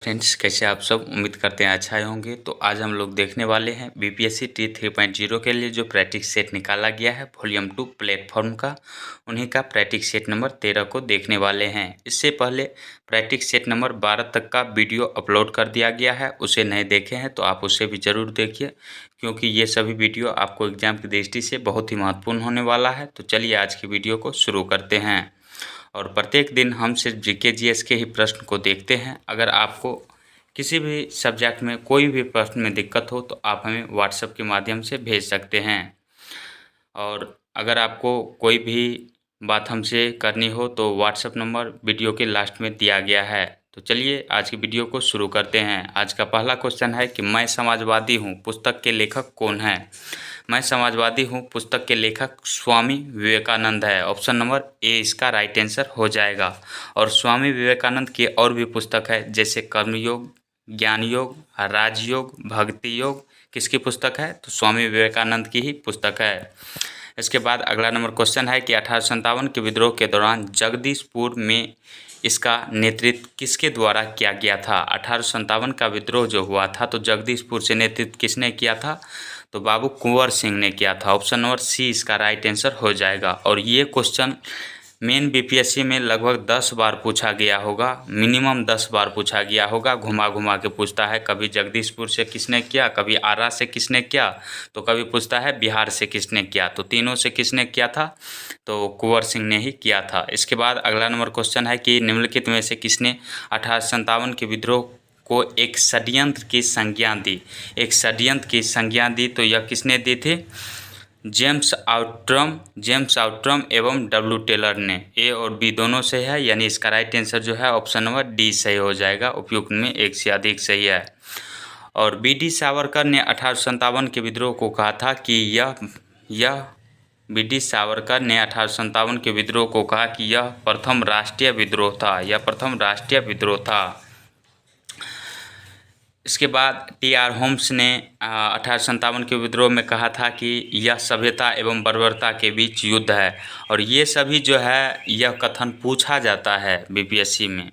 Friends, कैसे आप सब? उम्मीद करते हैं अच्छा ही होंगे। तो आज हम लोग देखने वाले हैं बीपीएससी टी 3.0 के लिए जो प्रैक्टिस सेट निकाला गया है वॉल्यूम 2 प्लेटफॉर्म का, उन्हीं का प्रैक्टिस सेट नंबर 13 को देखने वाले हैं। इससे पहले प्रैक्टिस सेट नंबर 12 तक का वीडियो अपलोड कर दिया गया है, उसे नहीं देखे हैं तो आप उसे भी ज़रूर देखिए, क्योंकि ये सभी वीडियो आपको एग्जाम की दृष्टि से बहुत ही महत्वपूर्ण होने वाला है। तो चलिए आज की वीडियो को शुरू करते हैं। और प्रत्येक दिन हम सिर्फ जीके जीएस के ही प्रश्न को देखते हैं। अगर आपको किसी भी सब्जेक्ट में कोई भी प्रश्न में दिक्कत हो तो आप हमें व्हाट्सएप के माध्यम से भेज सकते हैं। और अगर आपको कोई भी बात हमसे करनी हो तो व्हाट्सएप नंबर वीडियो के लास्ट में दिया गया है। तो चलिए आज की वीडियो को शुरू करते हैं। आज का पहला क्वेश्चन है कि मैं समाजवादी हूँ पुस्तक के लेखक कौन है? मैं समाजवादी हूँ पुस्तक के लेखक स्वामी विवेकानंद है। ऑप्शन नंबर ए इसका राइट आंसर हो जाएगा। और स्वामी विवेकानंद की और भी पुस्तक है, जैसे कर्मयोग, ज्ञान योग, राजयोग, भक्ति योग। किसकी पुस्तक है? तो स्वामी विवेकानंद की ही पुस्तक है। इसके बाद अगला नंबर क्वेश्चन है कि 1857 के विद्रोह के दौरान जगदीशपुर में इसका नेतृत्व किसके द्वारा किया गया था? 1857 का विद्रोह जो हुआ था तो जगदीशपुर से नेतृत्व किसने किया था? तो बाबू कुंवर सिंह ने किया था। ऑप्शन नंबर सी इसका राइट आंसर हो जाएगा। और ये क्वेश्चन मेन बीपीएससी में लगभग 10 बार पूछा गया होगा, मिनिमम 10 बार पूछा गया होगा। घुमा घुमा के पूछता है, कभी जगदीशपुर से किसने किया, कभी आरा से किसने किया, तो कभी पूछता है बिहार से किसने किया। तो तीनों से किसने किया था? तो कुंवर सिंह ने ही किया था। इसके बाद अगला नंबर क्वेश्चन है कि निम्नलिखित में से किसने 1857 के विद्रोह को एक षड्यंत्र की संज्ञा दी? एक षड्यंत्र की संज्ञा दी तो यह किसने दी थी? जेम्स आउट्रम एवं डब्ल्यू टेलर ने। ए और बी दोनों से है, यानी इसका राइट आंसर जो है ऑप्शन नंबर डी सही हो जाएगा। उपयुक्त में एक से अधिक सही है। और बी डी सावरकर ने 1857 के विद्रोह को कहा था कि यह बी डी सावरकर ने 1857 के विद्रोह को कहा कि यह प्रथम राष्ट्रीय विद्रोह था। यह प्रथम राष्ट्रीय विद्रोह था। इसके बाद टी आर होम्स ने 1857 के विद्रोह में कहा था कि यह सभ्यता एवं बर्बरता के बीच युद्ध है। और ये सभी जो है यह कथन पूछा जाता है बीपीएससी में।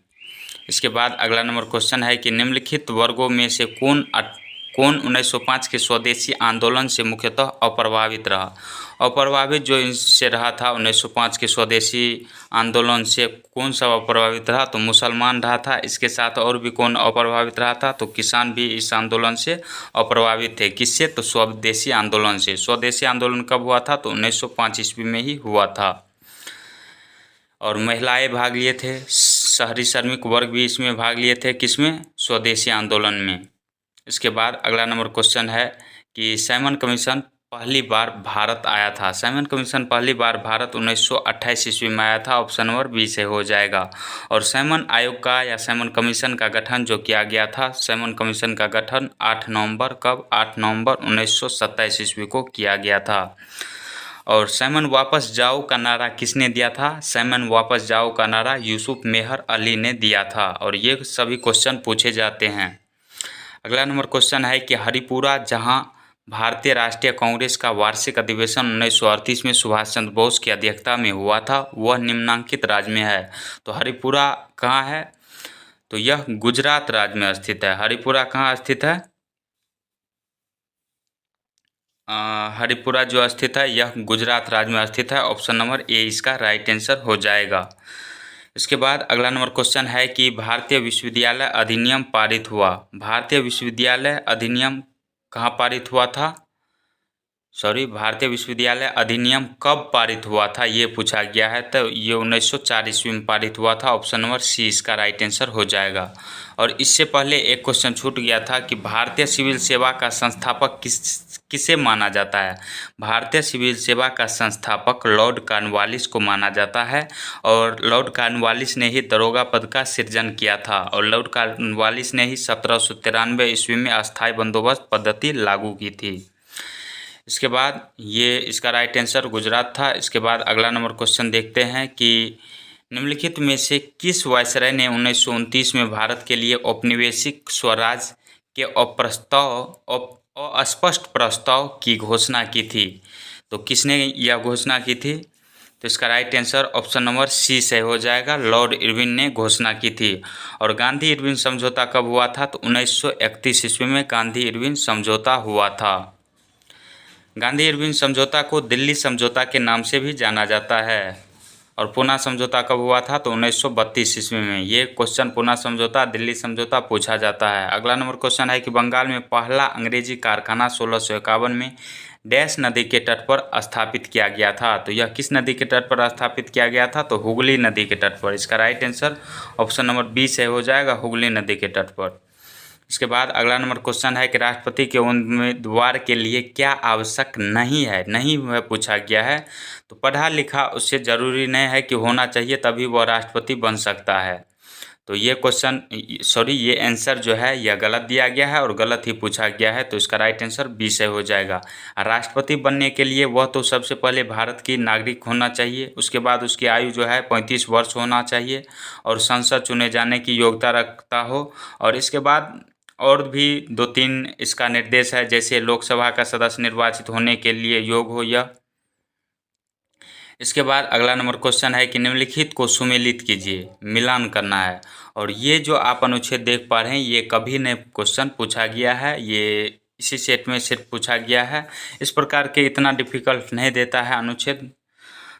इसके बाद अगला नंबर क्वेश्चन है कि निम्नलिखित वर्गों में से कौन 1905 के स्वदेशी आंदोलन से मुख्यतः अप्रभावित रहा? अप्रभावित जो इससे रहा था 1905 के स्वदेशी आंदोलन से कौन सा अप्रभावित रहा? तो मुसलमान रहा था। इसके साथ और भी कौन अप्रभावित रहा था? तो किसान भी इस आंदोलन से अप्रभावित थे। किससे? तो स्वदेशी आंदोलन से। स्वदेशी आंदोलन कब हुआ था? तो 1905 ईस्वी में ही हुआ था। और महिलाएं भाग लिए थे, शहरी श्रमिक वर्ग भी इसमें भाग लिए थे। किसमें? स्वदेशी आंदोलन में। इसके बाद अगला नंबर क्वेश्चन है कि साइमन कमीशन पहली बार भारत आया था। साइमन कमीशन पहली बार भारत 1928 ईस्वी में आया था। ऑप्शन नंबर बी से हो जाएगा। और साइमन आयोग का या साइमन कमीशन का गठन जो किया गया था, साइमन कमीशन का गठन 8 नवंबर कब? 8 नवंबर 1927 ईस्वी को किया गया था। और साइमन वापस जाओ का नारा किसने दिया था? साइमन वापस जाओ का नारा यूसुफ मेहर अली ने दिया था। और ये सभी क्वेश्चन पूछे जाते हैं। अगला नंबर क्वेश्चन है कि हरिपुरा, जहां भारतीय राष्ट्रीय कांग्रेस का वार्षिक अधिवेशन 1938 में सुभाष चंद्र बोस की अध्यक्षता में हुआ था, वह निम्नांकित राज्य में है। तो हरिपुरा कहाँ है? तो यह गुजरात राज्य में स्थित है। हरिपुरा कहाँ स्थित है? हरिपुरा जो स्थित है यह गुजरात राज्य में स्थित है। ऑप्शन नंबर ए इसका राइट आंसर हो जाएगा। इसके बाद अगला नंबर क्वेश्चन है कि भारतीय विश्वविद्यालय अधिनियम पारित हुआ। भारतीय विश्वविद्यालय अधिनियम कहाँ पारित हुआ था? भारतीय विश्वविद्यालय अधिनियम कब पारित हुआ था ये पूछा गया है। तो ये 1904 ईस्वी में पारित हुआ था। ऑप्शन नंबर सी इसका राइट आंसर हो जाएगा। और इससे पहले एक क्वेश्चन छूट गया था कि भारतीय सिविल सेवा का संस्थापक किसे माना जाता है? भारतीय सिविल सेवा का संस्थापक लॉर्ड कॉर्नवालिस को माना जाता है। और लॉर्ड कॉर्नवालिस ने ही दरोगा पद का सृजन किया था। और लॉर्ड कॉर्नवालिस ने ही 1793 ईस्वी में अस्थायी बंदोबस्त पद्धति लागू की थी। इसके बाद ये इसका राइट आंसर गुजरात था। इसके बाद अगला नंबर क्वेश्चन देखते हैं कि निम्नलिखित में से किस वायसराय ने 1929 में भारत के लिए औपनिवेशिक स्वराज के अस्पष्ट प्रस्ताव की घोषणा की थी? तो किसने यह घोषणा की थी? तो इसका right answer option number C से हो जाएगा, लॉर्ड इरविन ने घोषणा की थी। और गांधी इरविन समझौता कब हुआ था? तो 1931 ईस्वी में गांधी इरविन समझौता हुआ था। गांधी इरविन समझौता को दिल्ली समझौता के नाम से भी जाना जाता है। और पूना समझौता कब हुआ था? तो 1932 ईस्वी में। ये क्वेश्चन पूना समझौता, दिल्ली समझौता पूछा जाता है। अगला नंबर क्वेश्चन है कि बंगाल में पहला अंग्रेजी कारखाना 1651 में डैश नदी के तट पर स्थापित किया गया था। तो यह किस नदी के तट पर स्थापित किया गया था? तो हुगली नदी के तट पर। इसका right answer option number B से हो जाएगा, हुगली नदी के तट पर। इसके बाद अगला नंबर क्वेश्चन है कि राष्ट्रपति के उम्मीदवार के लिए क्या आवश्यक नहीं है? नहीं वह पूछा गया है। तो पढ़ा लिखा उससे ज़रूरी नहीं है कि होना चाहिए तभी वह राष्ट्रपति बन सकता है। तो ये क्वेश्चन ये आंसर जो है यह गलत दिया गया है और गलत ही पूछा गया है। तो इसका राइट आंसर बी से हो जाएगा। राष्ट्रपति बनने के लिए वह तो सबसे पहले भारत की नागरिक होना चाहिए, उसके बाद उसकी आयु जो है 35 वर्ष होना चाहिए और संसद चुने जाने की योग्यता रखता हो। और इसके बाद और भी 2-3 इसका निर्देश है, जैसे लोकसभा का सदस्य निर्वाचित होने के लिए योग्य हो यह। इसके बाद अगला नंबर क्वेश्चन है कि निम्नलिखित को सुमेलित कीजिए, मिलान करना है। और ये जो आप अनुच्छेद देख पा रहे हैं ये कभी नहीं क्वेश्चन पूछा गया है, ये इसी सेट में सिर्फ पूछा गया है। इस प्रकार के इतना डिफिकल्ट नहीं देता है अनुच्छेद।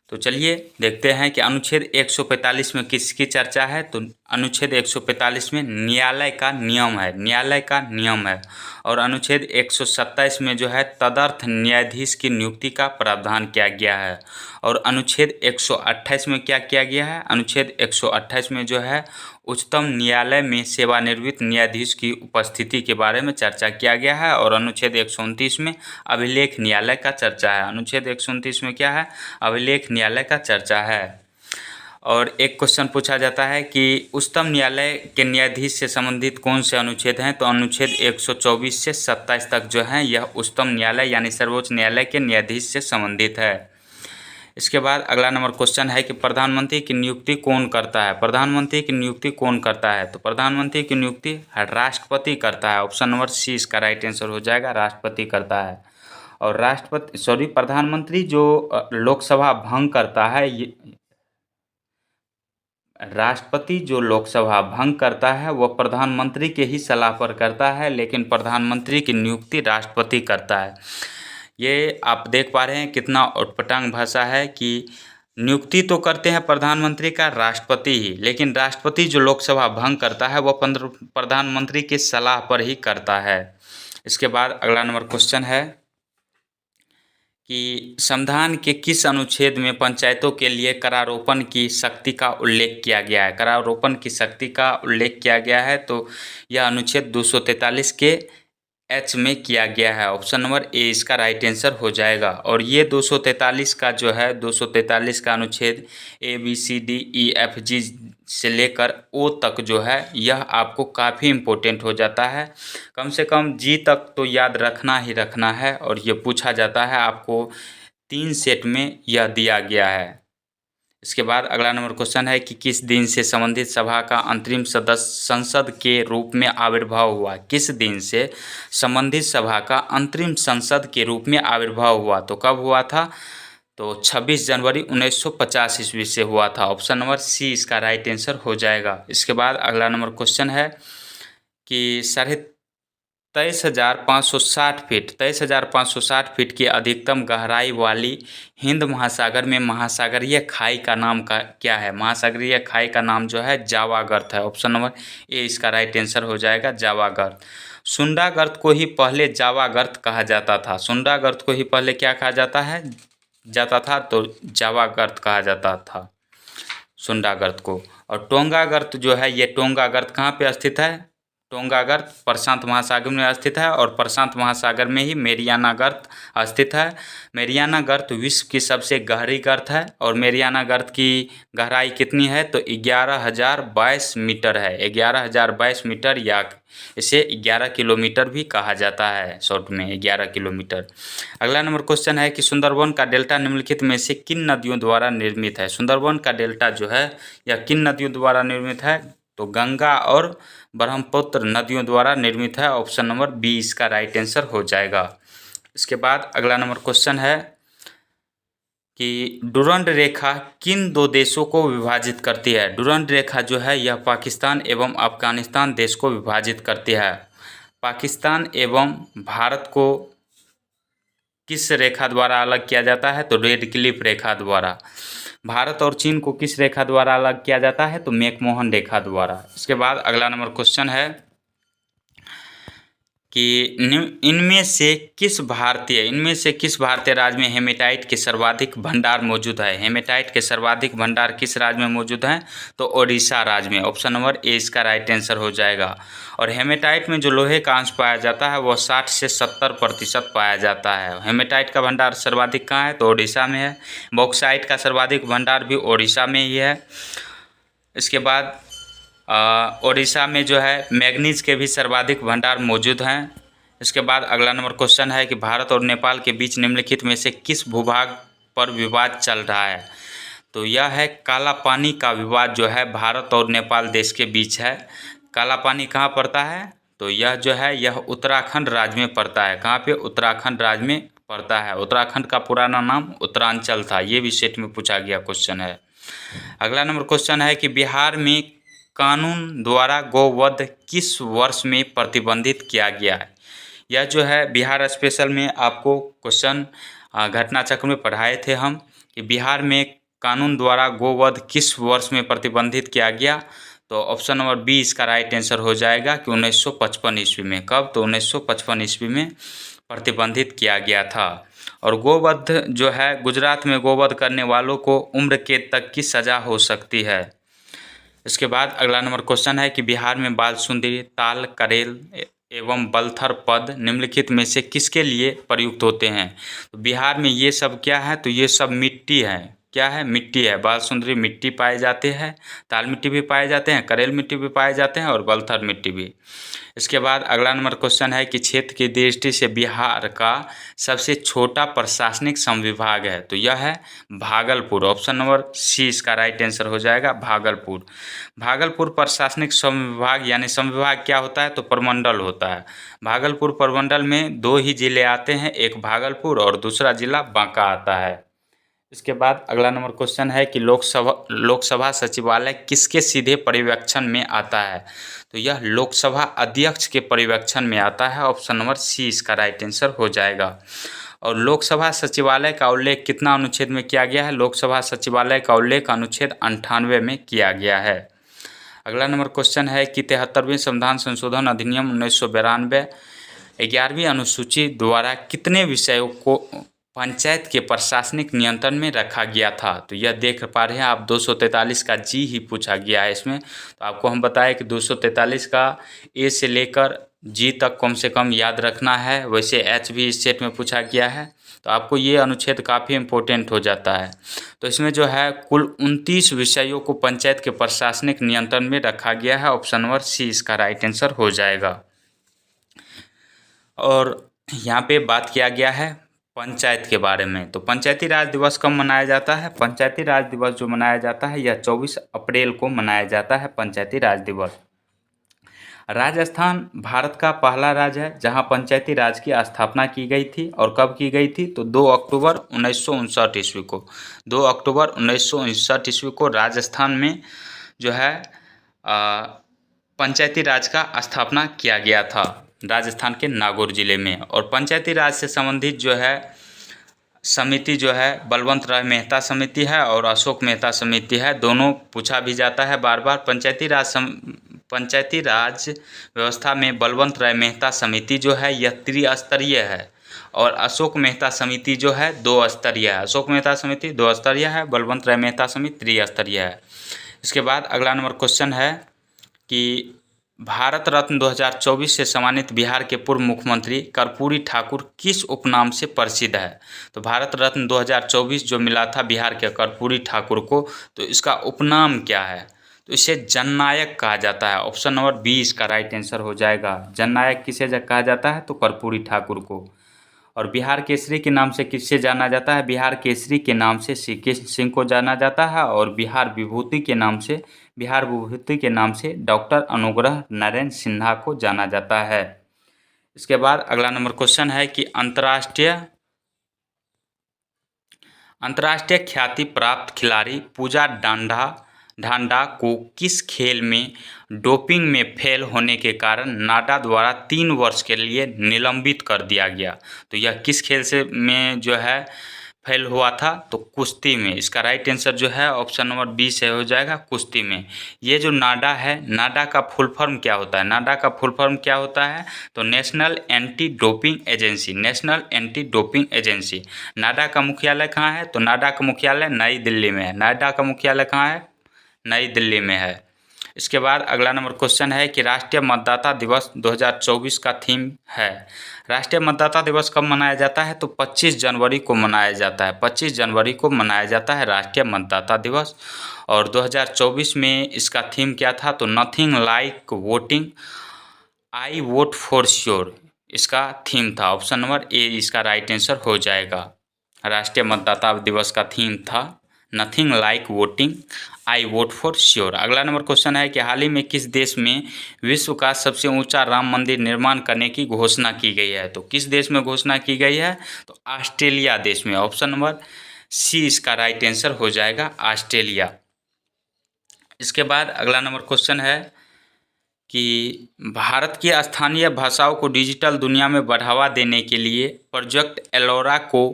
तो चलिए देखते हैं कि अनुच्छेद 145 में किसकी चर्चा है। तो अनुच्छेद 145 में न्यायालय का नियम है, न्यायालय का नियम है। और अनुच्छेद 127 में जो है तदर्थ न्यायाधीश की नियुक्ति का प्रावधान किया गया है। और अनुच्छेद 128 में क्या किया गया है? अनुच्छेद 128 में जो है उच्चतम न्यायालय में सेवानिवृत्त न्यायाधीश की उपस्थिति के बारे में चर्चा किया गया है। और अनुच्छेद 129 में अभिलेख न्यायालय का चर्चा है। अनुच्छेद 129 में क्या है? अभिलेख न्यायालय का चर्चा है। और एक क्वेश्चन पूछा जाता है कि उच्चतम न्यायालय के न्यायाधीश से संबंधित कौन से अनुच्छेद हैं? तो अनुच्छेद 124 से 27 तक जो है यह उच्चतम न्यायालय यानी सर्वोच्च न्यायालय के न्यायाधीश से संबंधित है। इसके बाद अगला नंबर क्वेश्चन है कि प्रधानमंत्री की नियुक्ति कौन करता है? प्रधानमंत्री की नियुक्ति कौन करता है? तो प्रधानमंत्री की नियुक्ति राष्ट्रपति करता है। ऑप्शन नंबर सी इसका राइट आंसर हो जाएगा, राष्ट्रपति करता है। और प्रधानमंत्री जो लोकसभा भंग करता है, ये राष्ट्रपति जो लोकसभा भंग करता है वह प्रधानमंत्री के ही सलाह पर करता है, लेकिन प्रधानमंत्री की नियुक्ति राष्ट्रपति करता है। ये आप देख पा रहे हैं कितना उटपटांग भाषा है कि नियुक्ति तो करते हैं प्रधानमंत्री का राष्ट्रपति ही, लेकिन राष्ट्रपति जो लोकसभा भंग करता है वह प्रधानमंत्री की सलाह पर ही करता है। इसके बाद अगला नंबर क्वेश्चन है कि संविधान के किस अनुच्छेद में पंचायतों के लिए करारोपण की शक्ति का उल्लेख किया गया है? करारोपण की शक्ति का उल्लेख किया गया है तो यह अनुच्छेद 243 के एच में किया गया है। ऑप्शन नंबर ए इसका राइट आंसर हो जाएगा। और ये 243 का जो है 243 का अनुच्छेद ABCDEFG से लेकर ओ तक जो है यह आपको काफ़ी इम्पोर्टेंट हो जाता है। कम से कम जी तक तो याद रखना ही रखना है। और ये पूछा जाता है आपको 3 सेट में यह दिया गया है। इसके बाद अगला नंबर क्वेश्चन है कि किस दिन से संबंधित सभा का अंतरिम सदस्य संसद के रूप में आविर्भाव हुआ? किस दिन से संबंधित सभा का अंतरिम संसद के रूप में आविर्भाव हुआ? तो कब हुआ था? तो 26 जनवरी 1950 ईस्वी से हुआ था। ऑप्शन नंबर सी इसका राइट आंसर हो जाएगा। इसके बाद अगला नंबर क्वेश्चन है कि 23,560 फीट की अधिकतम गहराई वाली हिंद महासागर में महासागरीय खाई का नाम क्या है? महासागरीय खाई का नाम जो है जावा गर्त है। ऑप्शन नंबर ए इसका राइट आंसर हो जाएगा, जावा गर्त। सुंडा गर्त को ही पहले जावा गर्त कहा जाता था। सुंडा गर्त को ही पहले क्या कहा जाता था? तो जावा गर्त कहा जाता था सुंडा गर्त को। और टोंगा गर्त जो है ये टोंगा गर्त कहाँ पे स्थित है? टोंगा गर्त प्रशांत महासागर में स्थित है और प्रशांत महासागर में ही मेरियाना गर्त स्थित है। मेरियाना गर्त विश्व की सबसे गहरी गर्त है और मेरियाना गर्त की गहराई कितनी है? तो 11,022 मीटर है। 11,022 मीटर या इसे 11 किलोमीटर भी कहा जाता है, शॉर्ट में 11 किलोमीटर। अगला नंबर क्वेश्चन है कि सुंदरवन का डेल्टा निम्नलिखित में से किन नदियों द्वारा निर्मित है? सुंदरवन का डेल्टा जो है यह किन नदियों द्वारा निर्मित है? तो गंगा और ब्रह्मपुत्र नदियों द्वारा निर्मित है। ऑप्शन नंबर बी इसका राइट आंसर हो जाएगा। इसके बाद अगला नंबर क्वेश्चन है कि डुरंड रेखा किन दो देशों को विभाजित करती है। डुरंड रेखा जो है यह पाकिस्तान एवं अफगानिस्तान देश को विभाजित करती है। पाकिस्तान एवं भारत को किस रेखा द्वारा अलग किया जाता है, तो रेड क्लिफ रेखा द्वारा। भारत और चीन को किस रेखा द्वारा अलग किया जाता है, तो मैकमोहन रेखा द्वारा। इसके बाद अगला नंबर क्वेश्चन है कि इनमें से किस भारतीय राज्य में हेमेटाइट के सर्वाधिक भंडार मौजूद है। हेमेटाइट के सर्वाधिक भंडार किस राज्य में मौजूद हैं, तो ओडिशा राज्य में। ऑप्शन नंबर ए इसका राइट आंसर हो जाएगा। और हेमेटाइट में जो लोहे का अंश पाया जाता है वह 60 से 70% पाया जाता है। हेमेटाइट का भंडार सर्वाधिक कहाँ है, तो ओडिशा में है। बॉक्साइट का सर्वाधिक भंडार भी ओडिशा में ही है। इसके बाद ओडिशा में जो है मैग्नीज के भी सर्वाधिक भंडार मौजूद हैं। इसके बाद अगला नंबर क्वेश्चन है कि भारत और नेपाल के बीच निम्नलिखित में से किस भूभाग पर विवाद चल रहा है, तो यह है काला पानी का विवाद जो है भारत और नेपाल देश के बीच है। काला पानी कहाँ पड़ता है, तो यह जो है यह उत्तराखंड राज्य में पड़ता है। कहाँ पे, उत्तराखंड राज्य में पड़ता है। उत्तराखंड का पुराना नाम उत्तरांचल था। ये भी सेट में पूछा गया क्वेश्चन है। अगला नंबर क्वेश्चन है कि बिहार में कानून द्वारा गोवध किस वर्ष में प्रतिबंधित किया गया है। यह जो है बिहार स्पेशल में आपको क्वेश्चन घटना चक्र में पढ़ाए थे हम कि बिहार में कानून द्वारा गोवध किस वर्ष में प्रतिबंधित किया गया, तो ऑप्शन नंबर बी इसका राइट आंसर हो जाएगा कि 1955 ईस्वी में। कब, तो 1955 ईस्वी में प्रतिबंधित किया गया था। और गोवध जो है गुजरात में गोवध करने वालों को उम्र कैद तक की सज़ा हो सकती है। इसके बाद अगला नंबर क्वेश्चन है कि बिहार में बालसुंदरी, ताल, करेल एवं बलथर पद निम्नलिखित में से किसके लिए प्रयुक्त होते हैं। तो बिहार में ये सब क्या है, तो ये सब मिट्टी है। क्या है, मिट्टी है। बालसुंदरी मिट्टी पाए जाते हैं, ताल मिट्टी भी पाए जाते हैं, करेल मिट्टी भी पाए जाते हैं और बलथर मिट्टी भी। इसके बाद अगला नंबर क्वेश्चन है कि क्षेत्र की दृष्टि से बिहार का सबसे छोटा प्रशासनिक संविभाग है, तो यह है भागलपुर। ऑप्शन नंबर सी इसका राइट आंसर हो जाएगा, भागलपुर। भागलपुर प्रशासनिक संविभाग यानी संविभाग क्या होता है, तो प्रमंडल होता है। भागलपुर प्रमंडल में 2 ही जिले आते हैं, एक भागलपुर और दूसरा जिला बांका आता है। इसके बाद अगला नंबर क्वेश्चन है कि लोकसभा सचिवालय किसके सीधे पर्यवेक्षण में आता है, तो यह लोकसभा अध्यक्ष के पर्यवेक्षण में आता है। ऑप्शन नंबर सी इसका राइट आंसर हो जाएगा। और लोकसभा सचिवालय का उल्लेख कितना अनुच्छेद में किया गया है, लोकसभा सचिवालय का उल्लेख अनुच्छेद 98 में किया गया है। अगला नंबर क्वेश्चन है कि 73वें संविधान संशोधन अधिनियम 1992 11वीं अनुसूची द्वारा कितने विषयों को पंचायत के प्रशासनिक नियंत्रण में रखा गया था, तो यह देख पा रहे हैं आप 243 का जी ही पूछा गया है इसमें। तो आपको हम बताएं कि 243 का ए से लेकर जी तक कम से कम याद रखना है। वैसे एच भी इस सेट में पूछा गया है, तो आपको ये अनुच्छेद काफ़ी इम्पोर्टेंट हो जाता है। तो इसमें जो है कुल 29 विषयों को पंचायत के प्रशासनिक नियंत्रण में रखा गया है। ऑप्शन नंबर सी इसका राइट आंसर हो जाएगा। और यहाँ पे बात किया गया है पंचायत के बारे में। तो पंचायती राज दिवस कब मनाया जाता है, पंचायती राज दिवस जो मनाया जाता है यह 24 अप्रैल को मनाया जाता है, पंचायती राज दिवस। राजस्थान भारत का पहला राज्य है जहां पंचायती राज की स्थापना की गई थी। और कब की गई थी, तो 2 अक्टूबर 1959 ईस्वी को। 2 अक्टूबर 1959 ईस्वी को राजस्थान में जो है पंचायती राज का स्थापना किया गया था, राजस्थान के नागौर जिले में। और पंचायती राज से संबंधित जो है समिति जो है बलवंत राय मेहता समिति है और अशोक मेहता समिति है। दोनों पूछा भी जाता है बार बार। पंचायती राज व्यवस्था में बलवंत राय मेहता समिति जो है यह त्रिस्तरीय है और अशोक मेहता समिति जो है 2 स्तरीय है। अशोक मेहता समिति 2 स्तरीय है, बलवंत राय मेहता समिति त्रिस्तरीय है। इसके बाद अगला नंबर क्वेश्चन है कि भारत रत्न 2024 से सम्मानित बिहार के पूर्व मुख्यमंत्री कर्पूरी ठाकुर किस उपनाम से प्रसिद्ध है। तो भारत रत्न 2024 जो मिला था बिहार के कर्पूरी ठाकुर को, तो इसका उपनाम क्या है, तो इसे जननायक कहा जाता है। ऑप्शन नंबर बी इसका राइट आंसर हो जाएगा। जननायक किसे कहा जाता है, तो कर्पूरी ठाकुर को। और बिहार केसरी के नाम से किससे जाना जाता है, बिहार केसरी के नाम से श्री कृष्ण सिंह को जाना जाता है। और बिहार विभूति के नाम से डॉक्टर अनुग्रह नरेंद्र सिन्हा को जाना जाता है। इसके बाद अगला नंबर क्वेश्चन है कि अंतर्राष्ट्रीय ख्याति प्राप्त खिलाड़ी पूजा ढांडा को किस खेल में डोपिंग में फेल होने के कारण नाडा द्वारा 3 वर्ष के लिए निलंबित कर दिया गया? तो यह किस खेल से में जो है फेल हुआ था? तो कुश्ती में। इसका राइट आंसर जो है ऑप्शन नंबर बी से हो जाएगा, कुश्ती में। ये जो नाडा है, नाडा का फुल फॉर्म क्या होता है? नाडा का फुल फॉर्म क्या होता है? तो national anti doping agency, national anti doping agency. NADA का मुख्यालय कहाँ है? तो नाडा का मुख्यालय नई दिल्ली में है। नाडा का मुख्यालय कहाँ है? नई दिल्ली में है। इसके बाद अगला नंबर क्वेश्चन है कि राष्ट्रीय मतदाता दिवस 2024 का थीम है। राष्ट्रीय मतदाता दिवस कब मनाया जाता है? तो 25 जनवरी को मनाया जाता है। 25 जनवरी को मनाया जाता है राष्ट्रीय मतदाता दिवस। और 2024 में इसका थीम क्या था? तो nothing like voting, I vote for sure, इसका थीम था। ऑप्शन नंबर ए इसका राइट आंसर हो जाएगा। राष्ट्रीय मतदाता दिवस का थीम था nothing like voting, I vote for sure. अगला नंबर क्वेश्चन है कि हाल ही में किस देश में विश्व का सबसे ऊंचा राम मंदिर निर्माण करने की घोषणा की गई है? तो किस देश में घोषणा की गई है? तो ऑस्ट्रेलिया देश में। ऑप्शन नंबर सी इसका राइट आंसर हो जाएगा, ऑस्ट्रेलिया। इसके बाद अगला नंबर क्वेश्चन है कि भारत की स्थानीय भाषाओं को डिजिटल दुनिया में बढ़ावा देने के लिए प्रोजेक्ट एलोरा को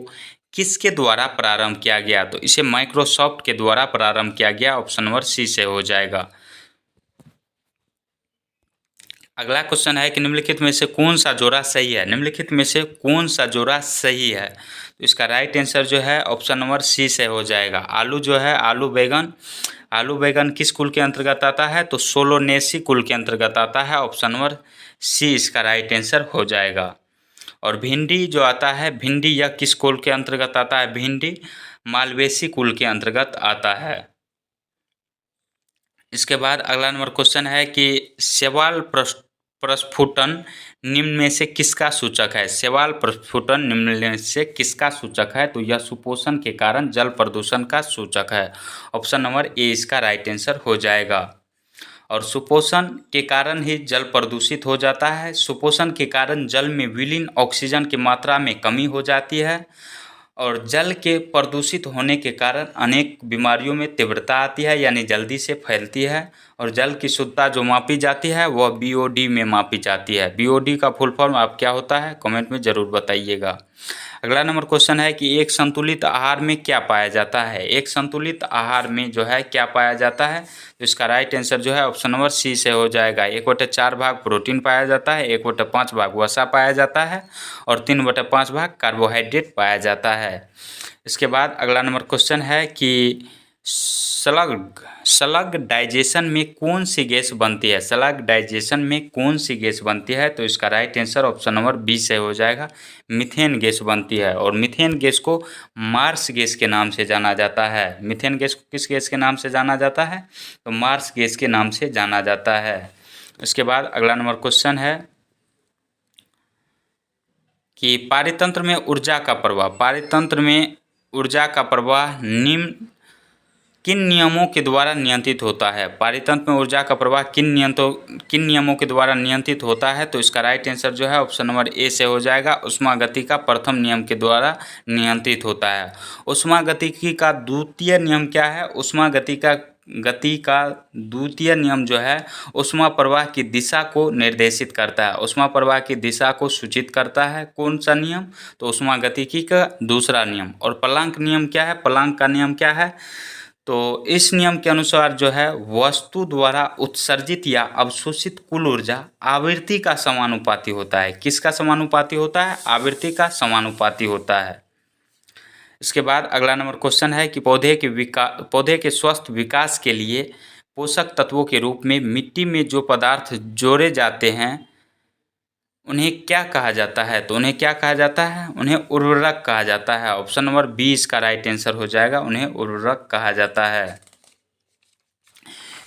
किसके द्वारा प्रारंभ किया गया? तो इसे माइक्रोसॉफ्ट के द्वारा प्रारंभ किया गया। ऑप्शन नंबर सी से हो जाएगा। अगला क्वेश्चन है कि निम्नलिखित में से कौन सा जोड़ा सही है? निम्नलिखित में से कौन सा जोड़ा सही है? तो इसका राइट आंसर जो है ऑप्शन नंबर सी से हो जाएगा। आलू जो है, आलू बैगन किस कुल के अंतर्गत आता है? तो सोलोनेसी कुल के अंतर्गत आता है। ऑप्शन नंबर सी इसका राइट आंसर हो जाएगा। और भिंडी जो आता है, भिंडी यह किस कुल के अंतर्गत आता है? भिंडी मालवेसी कुल के अंतर्गत आता है। इसके बाद अगला नंबर क्वेश्चन है कि शैवाल प्रस्फुटन निम्न में से किसका सूचक है? शैवाल प्रस्फुटन निम्न में से किसका सूचक है? तो यह सुपोषण के कारण जल प्रदूषण का सूचक है। ऑप्शन नंबर ए इसका राइट आंसर हो जाएगा। और सुपोषण के कारण ही जल प्रदूषित हो जाता है। सुपोषण के कारण जल में विलीन ऑक्सीजन की मात्रा में कमी हो जाती है और जल के प्रदूषित होने के कारण अनेक बीमारियों में तीव्रता आती है, यानी जल्दी से फैलती है। और जल की शुद्धता जो मापी जाती है वह BOD में मापी जाती है। BOD का फुल फॉर्म आप क्या होता है? कमेंट में ज़रूर बताइएगा। अगला नंबर क्वेश्चन है कि एक संतुलित आहार में क्या पाया जाता है? एक संतुलित आहार में जो है क्या पाया जाता है? तो इसका राइट आंसर जो है ऑप्शन नंबर सी से हो जाएगा। 1/4 भाग प्रोटीन पाया जाता है, 1/5 भाग वसा पाया जाता है और 3/5 भाग कार्बोहाइड्रेट पाया जाता है। इसके बाद अगला नंबर क्वेश्चन है कि स्लग डाइजेशन में कौन सी गैस बनती है? स्लग डाइजेशन में कौन सी गैस बनती है? तो इसका right answer option number B से हो जाएगा, मीथेन गैस बनती है। और मीथेन गैस को मार्स गैस के नाम से जाना जाता है। मीथेन गैस को किस गैस के नाम से जाना जाता है? तो मार्स गैस के नाम से जाना जाता है। इसके बाद अगला नंबर क्वेश्चन है कि पारितंत्र में ऊर्जा का प्रवाह, पारितंत्र में ऊर्जा का प्रवाह निम्न किन नियमों के द्वारा नियंत्रित होता है? पारितंत्र में ऊर्जा का प्रवाह किन नियमों के द्वारा नियंत्रित होता है? तो इसका राइट आंसर जो है ऑप्शन नंबर ए से हो जाएगा, ऊष्मागति का प्रथम नियम के द्वारा नियंत्रित होता है। ऊष्मागतिकी का द्वितीय नियम क्या है? गति का द्वितीय नियम जो है ऊष्मा प्रवाह की दिशा को निर्देशित करता है, ऊष्मा प्रवाह की दिशा को सूचित करता है। कौन सा नियम? तो ऊष्मागतिकी का दूसरा नियम। और प्लांक नियम क्या है? प्लांक का नियम क्या है? तो इस नियम के अनुसार जो है वस्तु द्वारा उत्सर्जित या अवशोषित कुल ऊर्जा आवृत्ति का समानुपाती होता है। किसका समानुपाती होता है? आवृत्ति का समानुपाती होता है। इसके बाद अगला नंबर क्वेश्चन है कि पौधे के स्वस्थ विकास के लिए पोषक तत्वों के रूप में मिट्टी में जो पदार्थ जोड़े जाते हैं उन्हें क्या कहा जाता है? तो उन्हें क्या कहा जाता है? उन्हें उर्वरक कहा जाता है। ऑप्शन नंबर बी इसका राइट आंसर हो जाएगा, उन्हें उर्वरक कहा जाता है।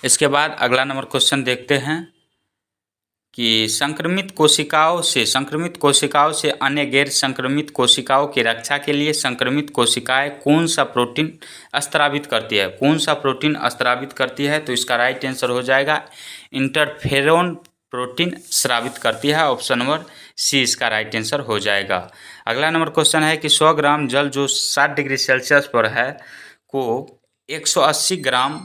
इसके बाद अगला नंबर क्वेश्चन देखते हैं कि संक्रमित कोशिकाओं से अन्य गैर संक्रमित कोशिकाओं की रक्षा के लिए संक्रमित कोशिकाएं कौन सा प्रोटीन स्रावित करती है? कौन सा प्रोटीन स्रावित करती है? तो इसका राइट आंसर हो जाएगा इंटरफेरोन प्रोटीन स्रावित करती है। ऑप्शन नंबर सी इसका राइट आंसर हो जाएगा। अगला नंबर क्वेश्चन है कि 100 ग्राम जल जो 60 डिग्री सेल्सियस पर है को 180 ग्राम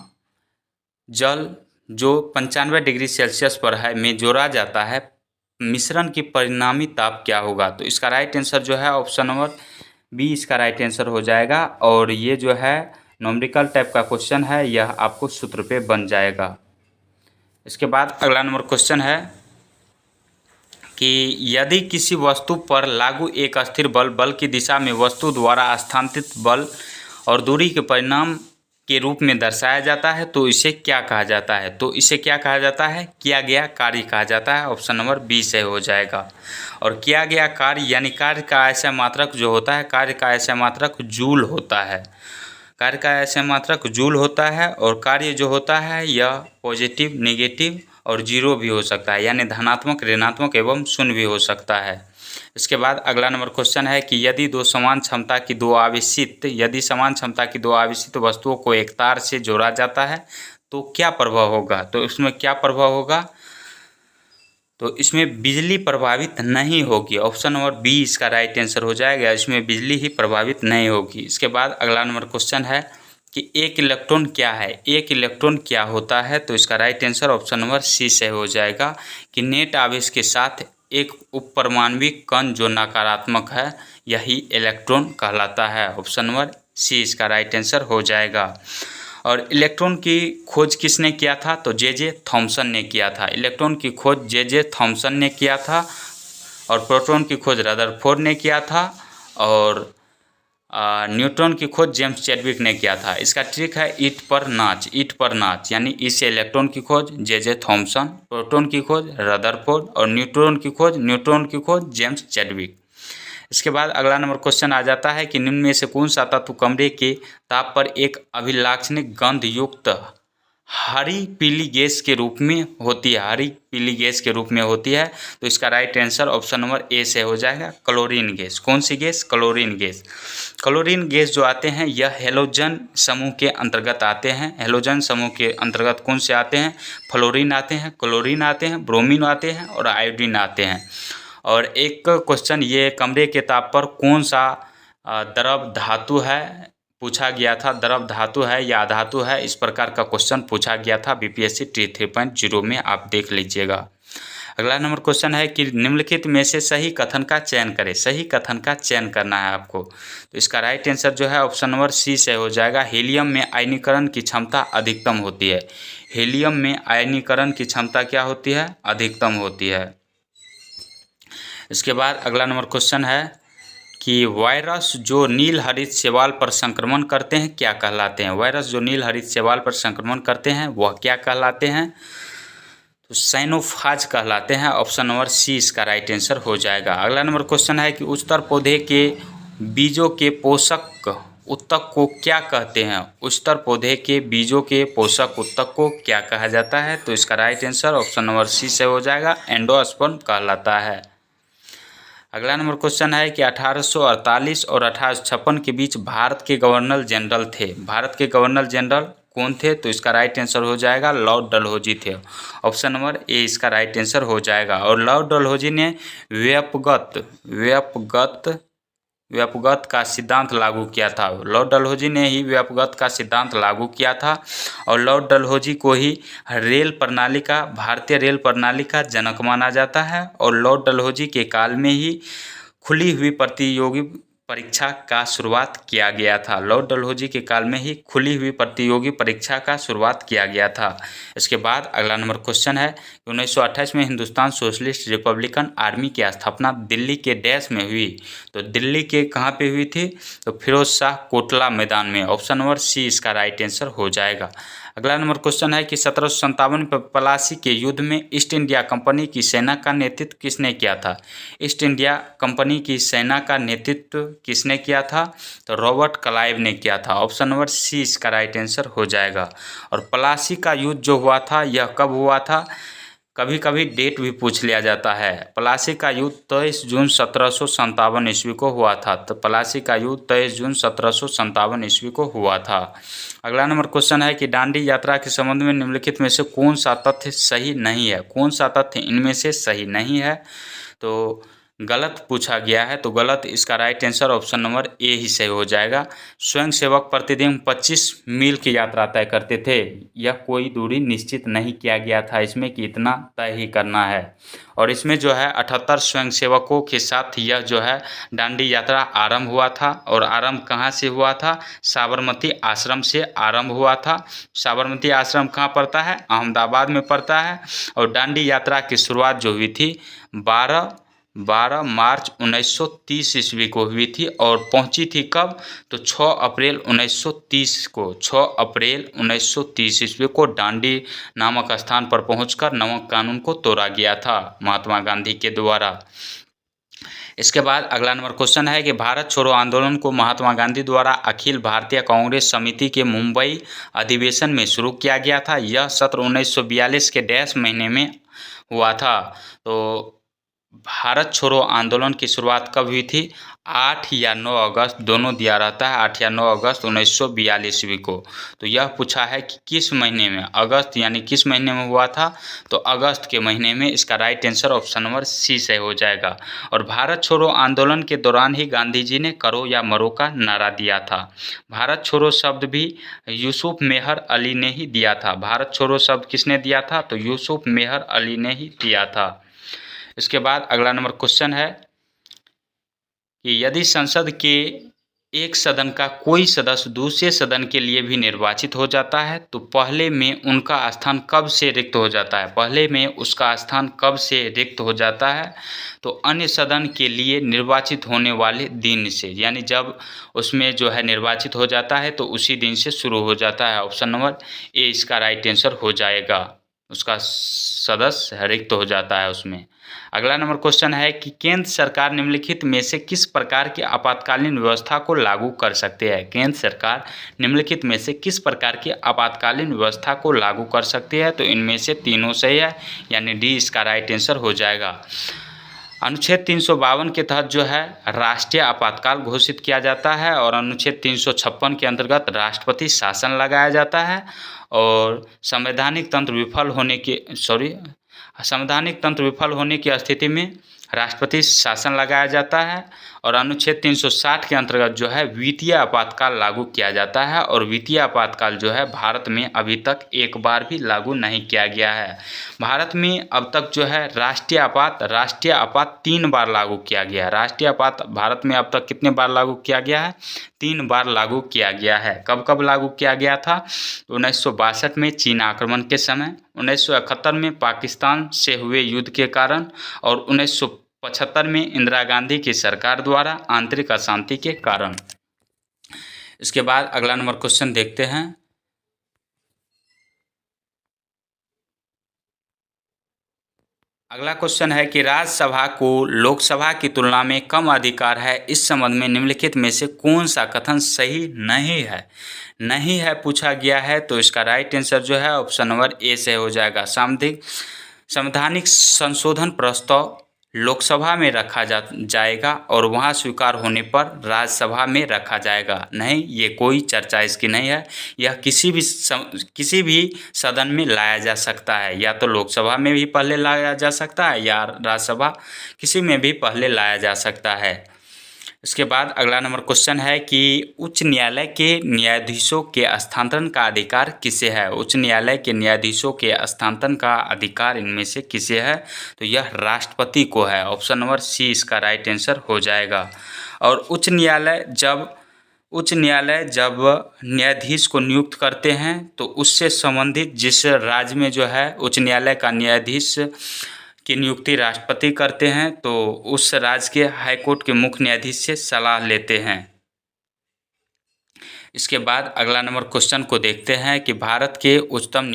जल जो 95 डिग्री सेल्सियस पर है में जोड़ा जाता है, मिश्रण की परिणामी ताप क्या होगा? तो इसका राइट आंसर जो है ऑप्शन नंबर बी इसका राइट आंसर हो जाएगा। और ये जो है न्यूमेरिकल टाइप का क्वेश्चन है, यह आपको सूत्र पे बन जाएगा। इसके बाद अगला नंबर क्वेश्चन है कि यदि किसी वस्तु पर लागू एक स्थिर बल की दिशा में वस्तु द्वारा स्थानांतरित बल और दूरी के परिणाम के रूप में दर्शाया जाता है तो इसे क्या कहा जाता है? तो इसे क्या कहा जाता है? किया गया कार्य कहा जाता है। ऑप्शन नंबर बी से हो जाएगा। और किया गया कार्य यानी कार्य का ऐसा मात्रक जो होता है, कार्य का ऐसा मात्रक जूल होता है। कार्य का ऐसा मात्रक जूल होता है और कार्य जो होता है यह पॉजिटिव, नेगेटिव और जीरो भी हो सकता है, यानी धनात्मक, ऋणात्मक एवं शून्य भी हो सकता है। इसके बाद अगला नंबर क्वेश्चन है कि यदि समान क्षमता की दो आवेशित वस्तुओं को एक तार से जोड़ा जाता है तो क्या प्रभाव होगा? तो इसमें क्या प्रभाव होगा? तो इसमें बिजली प्रभावित नहीं होगी। ऑप्शन नंबर बी इसका राइट आंसर हो जाएगा, इसमें बिजली ही प्रभावित नहीं होगी। इसके बाद अगला नंबर क्वेश्चन है कि एक इलेक्ट्रॉन क्या है? एक इलेक्ट्रॉन क्या होता है? तो इसका right answer option number C से हो जाएगा कि नेट आवेश के साथ एक उपपरमाणविक कण जो नकारात्मक है, यही इलेक्ट्रॉन कहलाता है। ऑप्शन नंबर सी इसका राइट आंसर हो जाएगा। और इलेक्ट्रॉन की खोज किसने किया था? तो जे थॉमसन ने किया था। इलेक्ट्रॉन की खोज जे थॉमसन ने किया था और प्रोटॉन की खोज रदरफोर्ड ने किया था और न्यूट्रॉन की खोज जेम्स चैडविक ने किया था। इसका ट्रिक है ईंट पर नाच, यानी इससे इलेक्ट्रॉन की खोज जे थॉमसन, प्रोटॉन की खोज रदरफोर्ड और न्यूट्रॉन की खोज जेम्स चैडविक। इसके बाद अगला नंबर क्वेश्चन आ जाता है कि निम्न में से कौन सा तत्व कमरे के ताप पर एक अभिलाक्षणिक गंध युक्त हरी पीली गैस के रूप में होती है? तो इसका right answer option number A से हो जाएगा, क्लोरीन गैस। कौन सी gas? Chlorine gas. Chlorine gas जो आते हैं यह हेलोजन समूह के अंतर्गत आते हैं। हेलोजन समूह के अंतर्गत कौन से आते हैं? फ्लोरीन आते हैं, क्लोरीन आते हैं, ब्रोमीन आते हैं और आयोडीन आते हैं। और एक क्वेश्चन ये कमरे के ताप पर कौन सा द्रव धातु है पूछा गया था, द्रव धातु है या धातु है, इस प्रकार का क्वेश्चन पूछा गया था बीपीएससी टी 3.0 में, आप देख लीजिएगा। अगला नंबर क्वेश्चन है कि निम्नलिखित में से सही कथन का चयन करें। सही कथन का चयन करना है आपको। तो इसका राइट आंसर जो है ऑप्शन नंबर सी से हो जाएगा, हीलियम में आयनीकरण की क्षमता अधिकतम होती है। हीलियम में आयनीकरण की क्षमता क्या होती है? अधिकतम होती है। इसके बाद अगला नंबर क्वेश्चन है कि वायरस जो नील हरित शैवाल पर संक्रमण करते हैं क्या कहलाते हैं? वायरस जो नील हरित शैवाल पर संक्रमण करते हैं वह क्या कहलाते हैं? तो साइनोफाज कहलाते हैं। ऑप्शन नंबर सी इसका राइट आंसर हो जाएगा। अगला नंबर क्वेश्चन है कि उच्चतर पौधे के बीजों के पोषक उत्तक को क्या कहते हैं? उच्चतर पौधे के बीजों के पोषक उत्तक को क्या कहा जाता है? तो इसका right answer option number C से हो जाएगा, एंडोस्पर्म कहलाता है। अगला नंबर क्वेश्चन है कि 1848 और 1856 के बीच भारत के गवर्नर जनरल थे। भारत के गवर्नर जनरल कौन थे? तो इसका राइट आंसर हो जाएगा लॉर्ड डलहौजी थे। ऑप्शन नंबर ए इसका राइट आंसर हो जाएगा। और लॉर्ड डलहौजी ने व्यापगत का सिद्धांत लागू किया था। लॉर्ड डलहौजी ने ही व्यापगत का सिद्धांत लागू किया था और लॉर्ड डलहौजी को ही भारतीय रेल प्रणाली का जनक माना जाता है। और लॉर्ड डलहौजी के काल में ही खुली हुई प्रतियोगी परीक्षा का शुरुआत किया गया था। लॉर्ड डलहौजी के काल में ही खुली हुई प्रतियोगी परीक्षा का शुरुआत किया गया था। इसके बाद अगला नंबर क्वेश्चन है 1928 में हिंदुस्तान सोशलिस्ट रिपब्लिकन आर्मी की स्थापना दिल्ली के डैश में हुई। तो दिल्ली के कहाँ पे हुई थी? तो फिरोज शाह कोटला मैदान में। ऑप्शन नंबर सी इसका राइट आंसर हो जाएगा। अगला नंबर क्वेश्चन है कि 1757 में प्लासी के युद्ध में ईस्ट इंडिया कंपनी की सेना का नेतृत्व किसने किया था? ईस्ट इंडिया कंपनी की सेना का नेतृत्व किसने किया था? तो रॉबर्ट क्लाइव ने किया था। ऑप्शन नंबर सी इसका राइट आंसर हो जाएगा। और प्लासी का युद्ध जो हुआ था यह कब हुआ था? कभी कभी डेट भी पूछ लिया जाता है। प्लासी का युद्ध 23 जून 1757 ईस्वी को हुआ था। तो प्लासी का युद्ध 23 जून 1757 ईस्वी को हुआ था। अगला नंबर क्वेश्चन है कि दांडी यात्रा के संबंध में निम्नलिखित में से कौन सा तथ्य सही नहीं है। कौन सा तथ्य इनमें से सही नहीं है? तो गलत पूछा गया है, तो गलत इसका right answer option number A ही सही हो जाएगा। स्वयंसेवक प्रतिदिन 25 मील की यात्रा तय करते थे। यह कोई दूरी निश्चित नहीं किया गया था इसमें कि इतना तय ही करना है। और इसमें जो है 78 स्वयंसेवकों के साथ यह जो है दांडी यात्रा आरंभ हुआ था। और आरंभ कहाँ से हुआ था? साबरमती आश्रम से आरंभ हुआ था। साबरमती आश्रम कहाँ पड़ता है? अहमदाबाद में पड़ता है। और दांडी यात्रा की शुरुआत जो हुई थी 12 मार्च 1930 ईस्वी को हुई थी। और पहुंची थी कब? तो 6 अप्रैल 1930 को। 6 अप्रैल 1930 ईस्वी को दांडी नामक स्थान पर पहुंचकर नमक कानून को तोड़ा गया था महात्मा गांधी के द्वारा। इसके बाद अगला नंबर क्वेश्चन है कि भारत छोड़ो आंदोलन को महात्मा गांधी द्वारा अखिल भारतीय कांग्रेस समिति के मुंबई अधिवेशन में शुरू किया गया था। यह सत्र 1942 के डैश महीने में हुआ था। तो भारत छोड़ो आंदोलन की शुरुआत कब हुई थी? 8 या 9 अगस्त दोनों दिया रहता है। 8 या 9 अगस्त 1942 ईस्वी को। तो यह पूछा है कि किस महीने में? अगस्त यानी किस महीने में हुआ था? तो अगस्त के महीने में। इसका right answer option number C से हो जाएगा। और भारत छोड़ो आंदोलन के दौरान ही गांधी जी ने करो या मरो का नारा दिया था। भारत छोड़ो शब्द भी यूसुफ मेहर अली ने ही दिया था। भारत छोड़ो शब्द किसने दिया था? तो यूसुफ मेहर अली ने ही दिया था। इसके बाद अगला नंबर क्वेश्चन है कि यदि संसद के एक सदन का कोई सदस्य दूसरे सदन के लिए भी निर्वाचित हो जाता है तो पहले में उनका स्थान कब से रिक्त हो जाता है? पहले में उसका स्थान कब से रिक्त हो जाता है? तो अन्य सदन के लिए निर्वाचित होने वाले दिन से, यानी जब उसमें जो है निर्वाचित हो जाता है तो उसी दिन से शुरू हो जाता है। ऑप्शन नंबर ए इसका राइट आंसर हो जाएगा। उसका सदस्य रिक्त हो जाता है उसमें। अगला नंबर क्वेश्चन है कि केंद्र सरकार निम्नलिखित में से किस प्रकार की आपातकालीन व्यवस्था को लागू कर सकते हैं? केंद्र सरकार निम्नलिखित में से किस प्रकार की आपातकालीन व्यवस्था को लागू कर सकती है? तो इनमें से तीनों सही है, यानी डी इसका राइट आंसर हो जाएगा। अनुच्छेद 352 के तहत जो है राष्ट्रीय आपातकाल घोषित किया जाता है। और अनुच्छेद 356 के अंतर्गत राष्ट्रपति शासन लगाया जाता है। और संवैधानिक तंत्र विफल होने की स्थिति में राष्ट्रपति शासन लगाया जाता है। और अनुच्छेद 360 के अंतर्गत जो है वित्तीय आपातकाल लागू किया जाता है। और वित्तीय आपातकाल जो है भारत में अभी तक एक बार भी लागू नहीं किया गया है। भारत में अब तक जो है राष्ट्रीय आपात 3 बार लागू किया गया है। राष्ट्रीय आपात भारत में अब तक कितने बार लागू किया गया है? 3 बार लागू किया गया है। कब कब लागू किया गया था? 1962 में चीन आक्रमण के समय, 1971 में पाकिस्तान से हुए युद्ध के कारण, और 1975 में इंदिरा गांधी की सरकार द्वारा आंतरिक अशांति के कारण। इसके बाद अगला नंबर क्वेश्चन देखते हैं। अगला क्वेश्चन है कि राज्यसभा को लोकसभा की तुलना में कम अधिकार है। इस संबंध में निम्नलिखित में से कौन सा कथन सही नहीं है पूछा गया है। तो इसका राइट आंसर जो है ऑप्शन नंबर ए से हो जाएगा। संवैधानिक संशोधन प्रस्ताव लोकसभा में रखा जाएगा और वहां स्वीकार होने पर राज्यसभा में रखा जाएगा। नहीं, ये कोई चर्चा इसकी नहीं है। यह किसी भी सदन में लाया जा सकता है। या तो लोकसभा में भी पहले लाया जा सकता है या राज्यसभा किसी में भी पहले लाया जा सकता है। इसके बाद अगला नंबर क्वेश्चन है कि उच्च न्यायालय के न्यायाधीशों के स्थानांतरण का अधिकार किसे है? उच्च न्यायालय के न्यायाधीशों के स्थानांतरण का अधिकार इनमें से किसे है? तो यह राष्ट्रपति को है। ऑप्शन नंबर सी इसका राइट आंसर हो जाएगा। और उच्च न्यायालय जब न्यायाधीश को नियुक्त करते हैं तो उससे संबंधित जिस राज्य में जो है उच्च न्यायालय का न्यायाधीश की नियुक्ति राष्ट्रपति करते हैं तो उस राज्य के हाईकोर्ट के मुख्य न्यायाधीश से सलाह लेते हैं। इसके बाद अगला नंबर क्वेश्चन को देखते हैं कि भारत के उच्चतम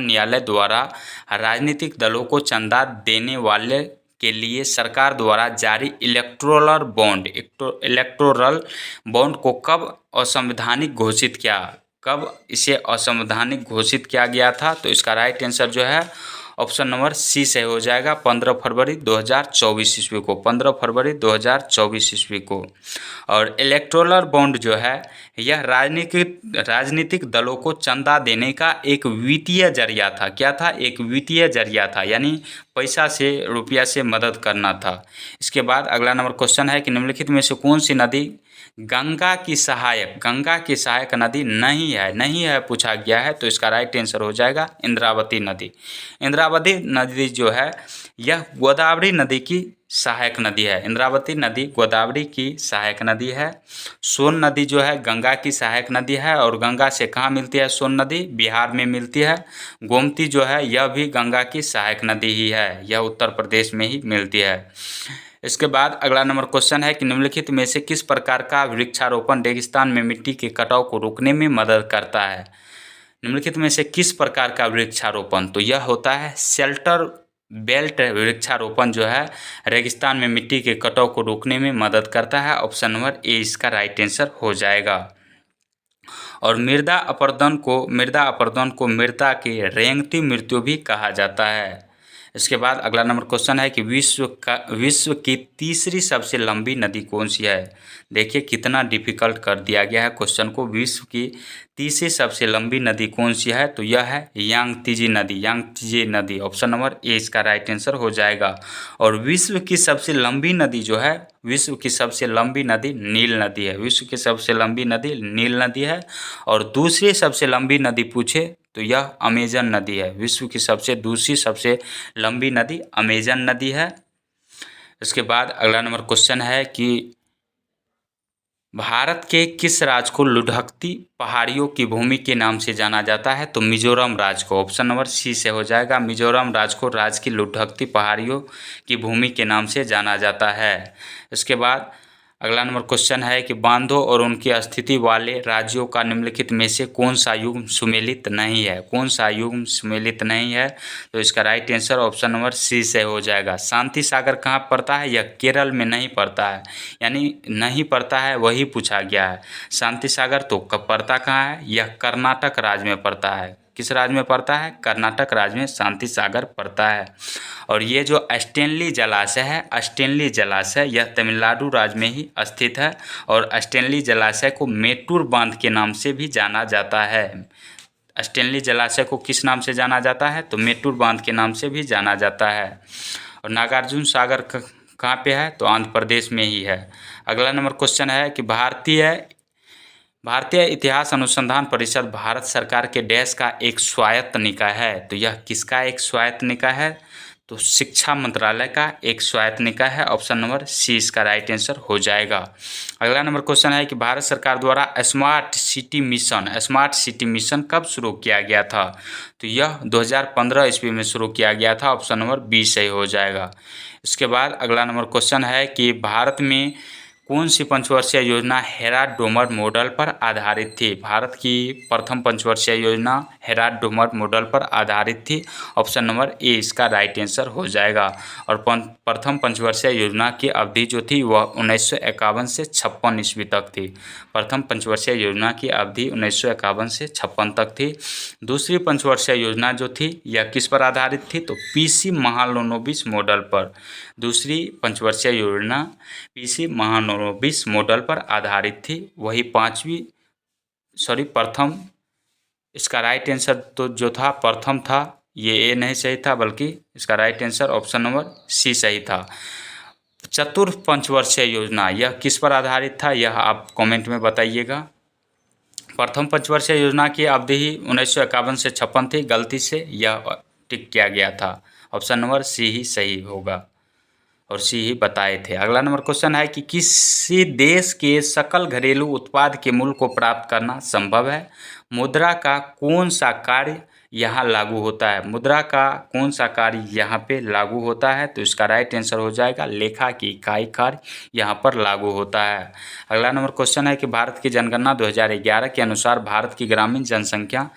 न्यायालय द्वारा राजनीतिक दलों को चंदा देने वाले के लिए सरकार द्वारा जारी इलेक्टोरल बॉन्ड को कब असंवैधानिक घोषित किया? कब इसे असंवैधानिक घोषित किया गया था? तो इसका राइट आंसर जो है ऑप्शन नंबर सी से हो जाएगा 15 फरवरी 2024 ईस्वी को, 15 फरवरी 2024 ईस्वी को। और इलेक्टोरल बॉन्ड जो है यह राजनीतिक दलों को चंदा देने का एक वित्तीय जरिया था। क्या था? एक वित्तीय जरिया था, यानी पैसा से, रुपया से मदद करना था। इसके बाद अगला नंबर क्वेश्चन है कि निम्नलिखित में से कौन सी नदी गंगा की सहायक नदी नहीं है पूछा गया है। तो इसका राइट आंसर हो जाएगा इंद्रावती नदी। इंद्रावती नदी जो है यह गोदावरी नदी की सहायक नदी है। इंद्रावती नदी गोदावरी की सहायक नदी है। सोन नदी जो है गंगा की सहायक नदी है, और गंगा से कहाँ मिलती है सोन नदी? बिहार में मिलती है। गोमती जो है यह भी गंगा की सहायक नदी ही है, यह उत्तर प्रदेश में ही मिलती है। इसके बाद अगला नंबर क्वेश्चन है कि निम्नलिखित में से किस प्रकार का वृक्षारोपण रेगिस्तान में मिट्टी के कटाव को रोकने में मदद करता है? निम्नलिखित में से किस प्रकार का वृक्षारोपण? तो यह होता है शेल्टर बेल्ट वृक्षारोपण जो है रेगिस्तान में मिट्टी के कटाव को रोकने में मदद करता है। ऑप्शन नंबर ए इसका राइट आंसर हो जाएगा। और मृदा अपरदन को मृदा की रेंगती मृत्यु भी कहा जाता है। इसके बाद अगला नंबर क्वेश्चन है कि विश्व की तीसरी सबसे लंबी नदी कौन सी है? देखिए कितना डिफिकल्ट कर दिया गया है क्वेश्चन को। विश्व की तीसरी सबसे लंबी नदी कौन सी है? तो यह है यांगत्जे नदी। ऑप्शन नंबर ए इसका राइट आंसर हो जाएगा। और विश्व की सबसे लंबी नदी जो है, विश्व की सबसे लंबी नदी नील नदी है। विश्व की सबसे लंबी नदी नील नदी है। और दूसरी सबसे लंबी नदी पूछे तो यह अमेजन नदी है। विश्व की दूसरी सबसे लंबी नदी अमेजन नदी है। इसके बाद अगला नंबर क्वेश्चन है कि भारत के किस राज्य को लुढ़कती पहाड़ियों की भूमि के नाम से जाना जाता है? तो मिजोरम राज्य को। ऑप्शन नंबर सी से हो जाएगा। मिजोरम राज्य को राज्य की लुढ़कती पहाड़ियों की भूमि के नाम से जाना जाता है। इसके बाद अगला नंबर क्वेश्चन है कि बांधों और उनकी स्थिति वाले राज्यों का निम्नलिखित में से कौन सा युग्म सुमेलित नहीं है? तो इसका right answer option number C से हो जाएगा। शांति सागर कहाँ पड़ता है? यह केरल में नहीं पड़ता है, यानी नहीं पड़ता है वही पूछा गया है। शांति सागर तो कब पड़ता कहाँ है? यह कर्नाटक राज्य में पड़ता है। किस राज्य में पड़ता है? कर्नाटक राज्य में शांति सागर पड़ता है। और ये जो स्टेनली जलाशय यह तमिलनाडु राज्य में ही स्थित है। और स्टेनली जलाशय को मेट्टूर बांध के नाम से भी जाना जाता है। स्टेनली जलाशय को किस नाम से जाना जाता है? तो मेट्टूर बांध के नाम से भी जाना जाता है। और नागार्जुन सागर कहाँ पे है? तो आंध्र प्रदेश में ही है। अगला नंबर क्वेश्चन है कि भारतीय इतिहास अनुसंधान परिषद भारत सरकार के देश का एक स्वायत्त निकाय है। तो यह किसका एक स्वायत्त निकाय है? तो शिक्षा मंत्रालय का एक स्वायत्त निकाय है। ऑप्शन नंबर सी इसका राइट आंसर हो जाएगा। अगला नंबर क्वेश्चन है कि भारत सरकार द्वारा स्मार्ट सिटी मिशन कब शुरू किया गया था? तो यह 2015 ईस्वी में शुरू किया गया था। ऑप्शन नंबर बी सही हो जाएगा। इसके बाद अगला नंबर क्वेश्चन है कि भारत में कौन सी पंचवर्षीय योजना हेराथ डोमर मॉडल पर आधारित थी? भारत की प्रथम पंचवर्षीय योजना हेराथ डोमर मॉडल पर आधारित थी। ऑप्शन नंबर ए इसका राइट आंसर हो जाएगा। और प्रथम पंचवर्षीय योजना की अवधि जो थी वह 1951 से 56 ईस्वी तक थी। प्रथम पंचवर्षीय योजना की अवधि 1951 से 56 तक थी। दूसरी पंचवर्षीय योजना जो थी यह किस पर आधारित थी? तो पीसी महालनोबिस मॉडल पर। दूसरी पंचवर्षीय योजना पीसी महालनोबिस मॉडल पर आधारित थी। वही प्रथम, इसका राइट आंसर तो जो था प्रथम था, ये ए नहीं सही था, बल्कि इसका right answer option number C सही था। चतुर्थ पंचवर्षीय योजना यह किस पर आधारित था? यह आप कमेंट में बताइएगा। प्रथम पंचवर्षीय योजना की अवधि ही 1951 से 56 थी, गलती से यह टिक किया गया था। ऑप्शन नंबर सी ही सही होगा और सी ही बताए थे। अगला नंबर क्वेश्चन है कि किसी देश के सकल घरेलू उत्पाद के मूल्य को प्राप्त करना संभव है? मुद्रा का कौन सा कार्य यहाँ लागू होता है? मुद्रा का कौन सा कार्य यहाँ पे लागू होता है? तो इसका राइट आंसर हो जाएगा लेखा की इकाई कार्य यहाँ पर लागू होता है। अगला नंबर क्वेश्चन है कि भारत की जनगणना 2011 के अनुसार भारत की ग्रामीण जनसंख्या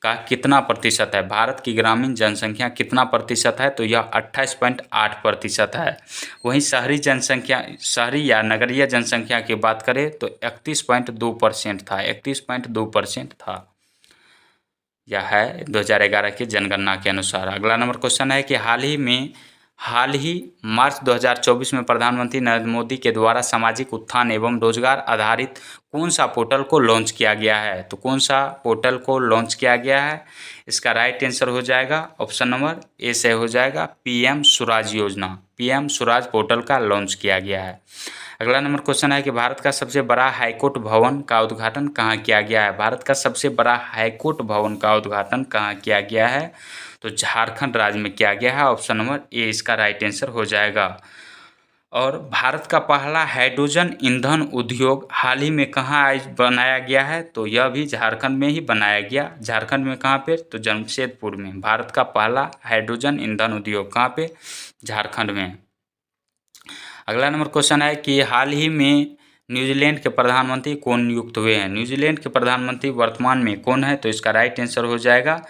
का कितना प्रतिशत है? भारत की ग्रामीण जनसंख्या कितना प्रतिशत है? तो यह 28.8% है। वहीं शहरी या नगरीय जनसंख्या की बात करें तो 31.2% था। यह है 2011 की जनगणना के अनुसार। अगला नंबर क्वेश्चन है कि हाल ही मार्च 2024 में प्रधानमंत्री नरेंद्र मोदी के द्वारा सामाजिक उत्थान एवं रोजगार आधारित कौन सा पोर्टल को लॉन्च किया गया है? तो कौन सा पोर्टल को लॉन्च किया गया है? इसका राइट आंसर हो जाएगा ऑप्शन नंबर ए से हो जाएगा पीएम स्वराज योजना। पीएम स्वराज पोर्टल का लॉन्च किया गया है। अगला नंबर क्वेश्चन है कि भारत का सबसे बड़ा हाईकोर्ट भवन का उद्घाटन कहाँ किया गया है? भारत का सबसे बड़ा हाईकोर्ट भवन का उद्घाटन कहाँ किया गया है? तो झारखंड राज्य में किया गया है। ऑप्शन नंबर ए इसका राइट आंसर हो जाएगा। और भारत का पहला हाइड्रोजन ईंधन उद्योग हाल ही में कहाँ बनाया गया है? तो यह भी झारखंड में ही बनाया गया। झारखंड में कहाँ पे? तो जमशेदपुर में। भारत का पहला हाइड्रोजन ईंधन उद्योग कहाँ पे? झारखंड में। अगला नंबर क्वेश्चन है कि हाल ही में न्यूजीलैंड के प्रधानमंत्री कौन नियुक्त हुए हैं? न्यूजीलैंड के प्रधानमंत्री वर्तमान में कौन है? तो इसका राइट आंसर हो जाएगा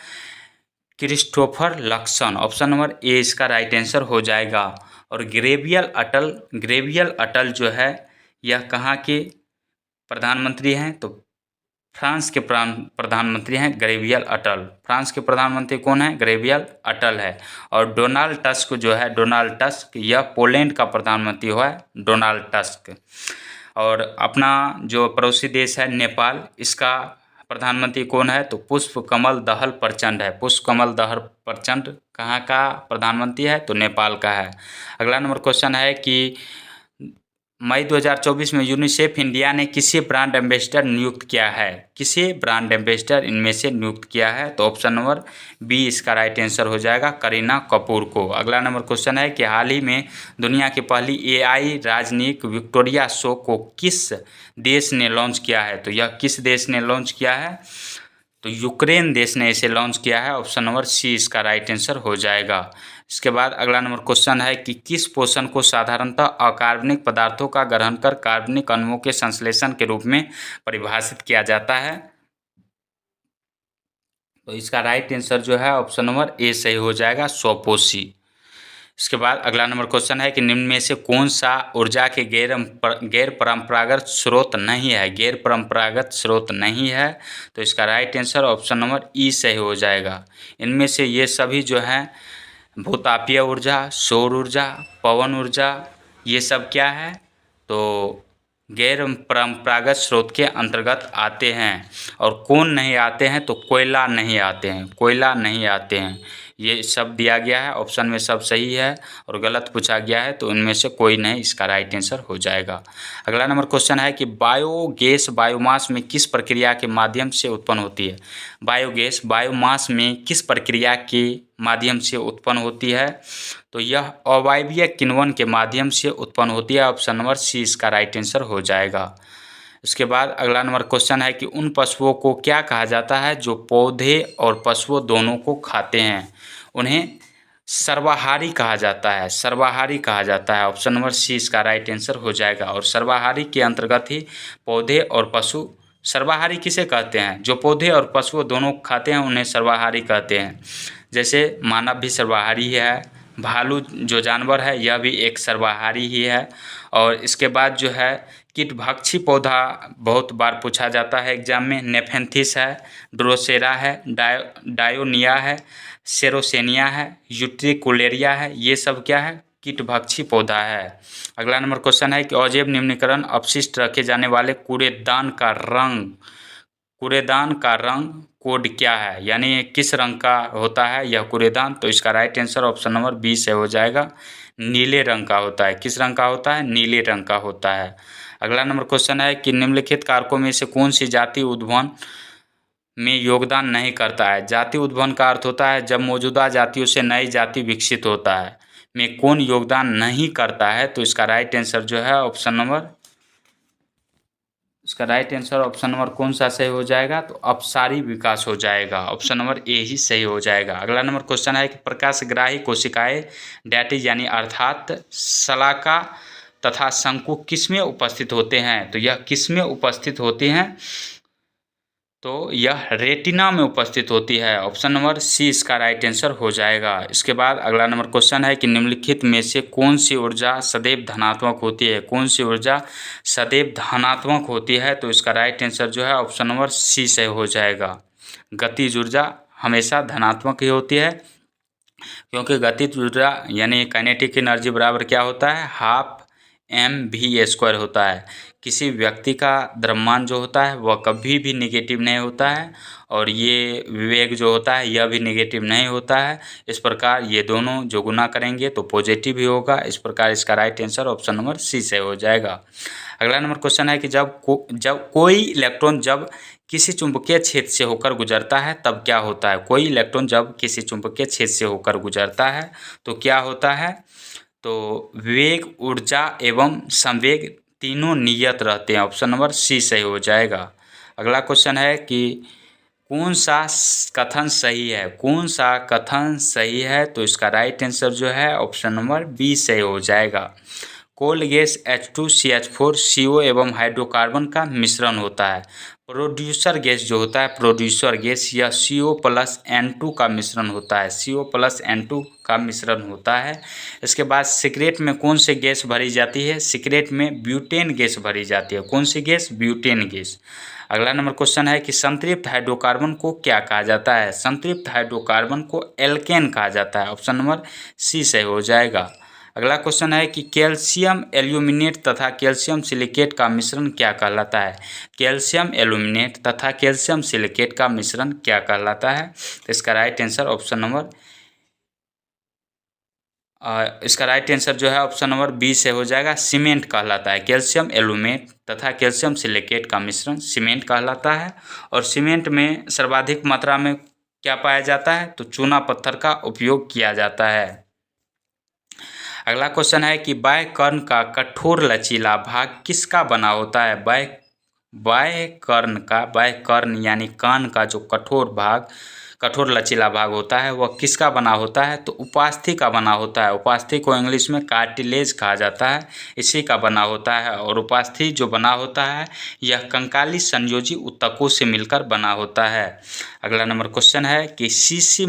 क्रिस्टोफर लक्सन। ऑप्शन नंबर ए इसका राइट आंसर हो जाएगा। और ग्रेवियल अटल जो है यह कहाँ के प्रधानमंत्री हैं? तो फ्रांस के प्रधानमंत्री हैं ग्रेवियल अटल। फ्रांस के प्रधानमंत्री कौन है? ग्रेवियल अटल है। और डोनाल्ड टस्क जो है, डोनाल्ड टस्क यह पोलैंड का प्रधानमंत्री हुआ है, डोनाल्ड टस्क। और अपना जो पड़ोसी देश है नेपाल, इसका प्रधानमंत्री कौन है? तो पुष्पकमल दहल प्रचंड है। पुष्पकमल दहल प्रचंड कहाँ का प्रधानमंत्री है? तो नेपाल का है। अगला नंबर क्वेश्चन है कि मई 2024 में यूनिसेफ इंडिया ने किसे ब्रांड एम्बेसडर नियुक्त किया है? किसे ब्रांड एम्बेसडर इनमें से नियुक्त किया है? तो ऑप्शन नंबर बी इसका राइट आंसर हो जाएगा करीना कपूर को। अगला नंबर क्वेश्चन है कि हाल ही में दुनिया की पहली एआई राजनयिक विक्टोरिया शो को किस देश ने लॉन्च किया है? तो यह किस देश ने लॉन्च किया है? तो यूक्रेन देश ने इसे लॉन्च किया है। ऑप्शन नंबर सी इसका राइट आंसर हो जाएगा। इसके बाद अगला नंबर क्वेश्चन है कि किस पोषण को साधारणतः अकार्बनिक पदार्थों का ग्रहण कर कार्बनिक अणुओं के संश्लेषण के रूप में परिभाषित किया जाता है? तो इसका राइट आंसर जो है ऑप्शन नंबर ए सही हो जाएगा, स्वपोषी। इसके बाद अगला नंबर क्वेश्चन है कि निम्न में से कौन सा ऊर्जा के गैर परंपरागत स्रोत नहीं है? गैर परंपरागत स्रोत नहीं है। तो इसका राइट आंसर ऑप्शन नंबर ई सही हो जाएगा। इनमें से ये सभी जो हैं भूतापीय ऊर्जा, सौर ऊर्जा, पवन ऊर्जा, ये सब क्या है? तो गैर परंपरागत स्रोत के अंतर्गत आते हैं। और कौन नहीं आते हैं? तो कोयला नहीं आते हैं, कोयला नहीं आते हैं। ये सब दिया गया है, ऑप्शन में सब सही है और गलत पूछा गया है, तो इनमें से कोई नहीं, इसका राइट आंसर हो जाएगा। अगला नंबर क्वेश्चन है कि बायोगैस बायोमास में किस प्रक्रिया के माध्यम से उत्पन्न होती है? बायोगैस बायोमास में किस प्रक्रिया के माध्यम से उत्पन्न होती है? तो यह अवायवीय किण्वन के माध्यम से उत्पन्न होती है। ऑप्शन नंबर सी इसका राइट आंसर हो जाएगा। इसके बाद अगला नंबर क्वेश्चन है कि उन पशुओं को क्या कहा जाता है जो पौधे और पशुओं दोनों को खाते हैं? उन्हें सर्वाहारी कहा जाता है, सर्वाहारी कहा जाता है। ऑप्शन नंबर सी इसका राइट आंसर हो जाएगा। और सर्वाहारी के अंतर्गत ही पौधे और पशु, सर्वाहारी किसे कहते हैं? जो पौधे और पशुओं दोनों खाते हैं उन्हें सर्वाहारी कहते हैं। जैसे मानव भी सर्वाहारी है, भालू जो जानवर है यह भी एक सर्वाहारी ही है। और इसके बाद जो है कीटभक्षी पौधा बहुत बार पूछा जाता है एग्जाम में, नेफेंथिस है, ड्रोसेरा है, डायोनिया है, सेरोसेनिया है, यूट्रिकुलेरिया है, ये सब क्या है? कीटभक्षी पौधा है। अगला नंबर क्वेश्चन है कि अजैव निम्नीकरण अपशिष्ट रखे जाने वाले कूड़ेदान का रंग कोड क्या है? यानी किस रंग का होता है यह कूड़ेदान? तो इसका right answer option number B से हो जाएगा, नीले रंग का होता है। किस रंग का होता है? नीले रंग का होता है। अगला नंबर क्वेश्चन है कि निम्नलिखित कारकों में से कौन सी जाति उद्भवन में योगदान नहीं करता है? जाति उद्भवन का अर्थ होता है जब मौजूदा जातियों से नई जाति विकसित होता है, में कौन योगदान नहीं करता है? तो इसका राइट आंसर जो है ऑप्शन नंबर, इसका राइट आंसर ऑप्शन नंबर कौन सा सही हो जाएगा? तो अपसारी विकास हो जाएगा। ऑप्शन नंबर ए ही सही हो जाएगा। अगला नंबर क्वेश्चन है कि प्रकाशग्राही कोशिकाएं डैटिज यानी अर्थात शलाका तथा शंकु किसमें उपस्थित होते हैं? तो यह किसमें उपस्थित होती हैं? तो यह रेटिना में उपस्थित होती है। ऑप्शन नंबर सी इसका राइट आंसर हो जाएगा। इसके बाद अगला नंबर क्वेश्चन है कि निम्नलिखित में से कौन सी ऊर्जा सदैव धनात्मक होती है? कौन सी ऊर्जा सदैव धनात्मक होती है? तो इसका राइट आंसर जो है ऑप्शन नंबर सी से हो जाएगा, गतिज ऊर्जा हमेशा धनात्मक ही होती है, क्योंकि गतिज ऊर्जा यानी काइनेटिक एनर्जी बराबर क्या होता है, हाफ mv² होता है। किसी व्यक्ति का द्रव्यमान जो होता है वह कभी भी नेगेटिव नहीं होता है, और ये विवेक जो होता है यह भी नेगेटिव नहीं होता है। इस प्रकार ये दोनों जो गुना करेंगे तो पॉजिटिव ही होगा। इस प्रकार इसका right answer option number C से हो जाएगा। अगला नंबर क्वेश्चन है कि जब कोई इलेक्ट्रॉन जब किसी चुंबकीय क्षेत्र से होकर गुजरता है तब क्या होता है। कोई इलेक्ट्रॉन जब किसी चुंबकीय क्षेत्र से होकर गुजरता है तो क्या होता है, तो वेग, ऊर्जा एवं संवेग तीनों नियत रहते हैं। ऑप्शन नंबर सी सही हो जाएगा। अगला क्वेश्चन है कि कौन सा कथन सही है, कौन सा कथन सही है, तो इसका राइट आंसर जो है ऑप्शन नंबर बी सही हो जाएगा। कोल्ड गैस H2CH4 CO एवं हाइड्रोकार्बन का मिश्रण होता है। प्रोड्यूसर गैस जो होता है, प्रोड्यूसर गैस यह CO+N2 का मिश्रण होता है, CO+N2 का मिश्रण होता है। इसके बाद सिगरेट में कौन सी गैस भरी जाती है, सिगरेट में ब्यूटेन गैस भरी जाती है। कौन सी गैस, ब्यूटेन गैस। अगला नंबर क्वेश्चन है कि संतृप्त हाइड्रोकार्बन को क्या कहा जाता है। संतृप्त हाइड्रोकार्बन को एल्केन कहा जाता है। ऑप्शन नंबर सी सही हो जाएगा। अगला क्वेश्चन है कि कैल्शियम एल्यूमिनेट तथा कैल्शियम सिलिकेट का मिश्रण क्या कहलाता है। कैल्शियम एल्यूमिनेट तथा कैल्शियम सिलिकेट का मिश्रण क्या कहलाता है, तो इसका राइट आंसर ऑप्शन नंबर इसका राइट आंसर जो है ऑप्शन नंबर बी से हो जाएगा, सीमेंट कहलाता है। कैल्शियम एल्यूमेट तथा कैल्शियम सिलिकेट का मिश्रण सीमेंट कहलाता है। और सीमेंट में सर्वाधिक मात्रा में क्या पाया जाता है, तो चूना पत्थर का उपयोग किया जाता है। अगला क्वेश्चन है कि बाह्य कर्ण का कठोर लचीला भाग किसका बना होता है। बाह्य कर्ण यानी कान का जो कठोर लचीला भाग होता है वह किसका बना होता है, तो उपास्थि का बना होता है। उपास्थि को इंग्लिश में कार्टिलेज कहा जाता है, इसी का बना होता है। और उपास्थि जो बना होता है यह कंकाली संयोजी ऊतकों से मिलकर बना होता है। अगला नंबर क्वेश्चन है कि सीसी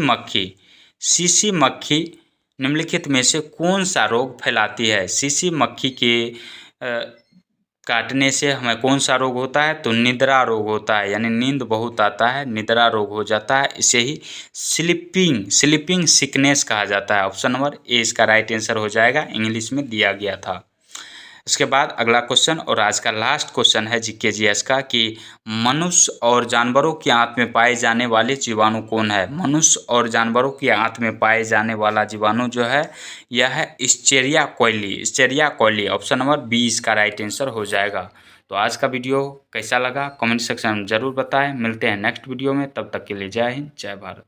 मक्खी निम्नलिखित में से कौन सा रोग फैलाती है। सीसी मक्खी के काटने से हमें कौन सा रोग होता है, तो निद्रा रोग होता है, यानी नींद बहुत आता है, निद्रा रोग हो जाता है। इसे ही स्लीपिंग सिकनेस कहा जाता है। ऑप्शन नंबर ए इसका राइट आंसर हो जाएगा, इंग्लिश में दिया गया था। इसके बाद अगला क्वेश्चन और आज का लास्ट क्वेश्चन है जीके जीएस का कि मनुष्य और जानवरों की आंत में पाए जाने वाले जीवाणु कौन है। मनुष्य और जानवरों की आंत में पाए जाने वाला जीवाणु जो है यह है इस्चेरिया कोयली। ऑप्शन नंबर बी इसका राइट आंसर हो जाएगा। तो आज का वीडियो कैसा लगा कमेंट सेक्शन में ज़रूर बताएं। मिलते हैं नेक्स्ट वीडियो में, तब तक के लिए जय हिंद जय भारत।